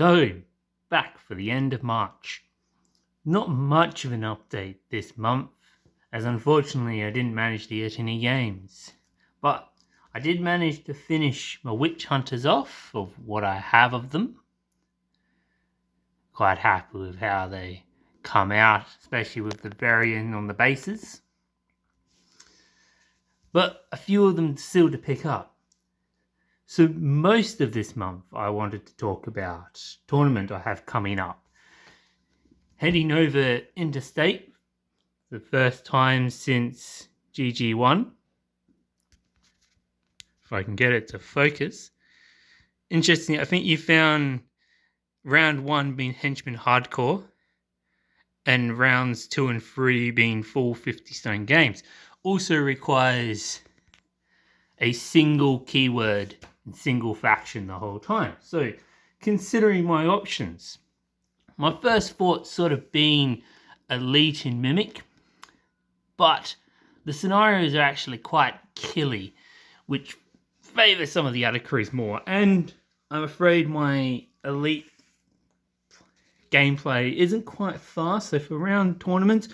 So, back for the end of March. Not much of an update this month, as unfortunately I didn't manage to get any games. But I did manage to finish my Witch Hunters off of what I have of them. Quite happy with how they come out, especially with the variant on the bases. But a few of them still to pick up. So most of this month I wanted to talk about tournament I have coming up. Heading over interstate, the first time since GG1. If I can get it to focus. Interesting, I think you found round 1 being Henchman Hardcore and rounds 2 and 3 being full 50 stone games. Also requires a single keyword and single faction the whole time. So considering my options, my first thought sort of being Elite and Mimic, but the scenarios are actually quite killy, which favour some of the other crews more, and I'm afraid my Elite gameplay isn't quite fast, so for round tournaments,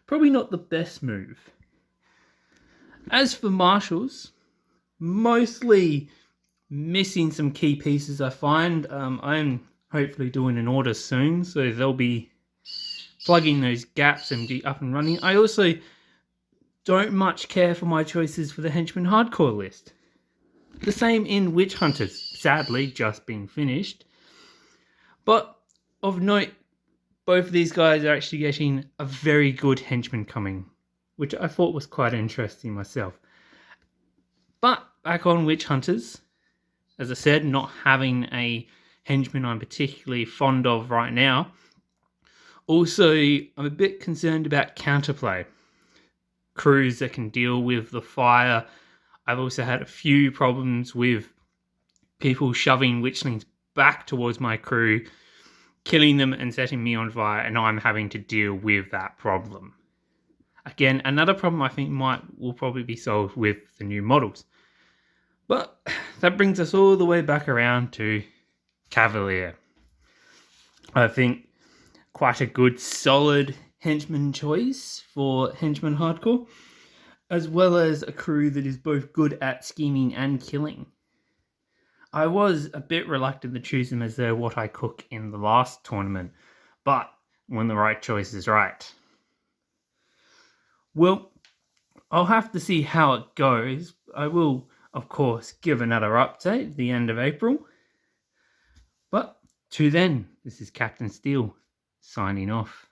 probably not the best move. As for Marshals, mostly missing some key pieces I find. I'm hopefully doing an order soon, so they'll be plugging those gaps and be up and running. I also don't much care for my choices for the Henchman Hardcore list. The same in Witch Hunters, sadly just been finished. But of note, both of these guys are actually getting a very good henchman coming, which I thought was quite interesting myself. But back on Witch Hunters, as I said, not having a henchman I'm particularly fond of right now. Also, I'm a bit concerned about counterplay. Crews that can deal with the fire. I've also had a few problems with people shoving witchlings back towards my crew, killing them and setting me on fire, and I'm having to deal with that problem. Again, another problem I think will probably be solved with the new models. But that brings us all the way back around to Cavalier. I think quite a good solid henchman choice for Henchman Hardcore, as well as a crew that is both good at scheming and killing. I was a bit reluctant to choose them as they're what I cook in the last tournament, but when the right choice is right. Well, I'll have to see how it goes. I will, of course, give another update at the end of April. But to then, this is Captain Steel signing off.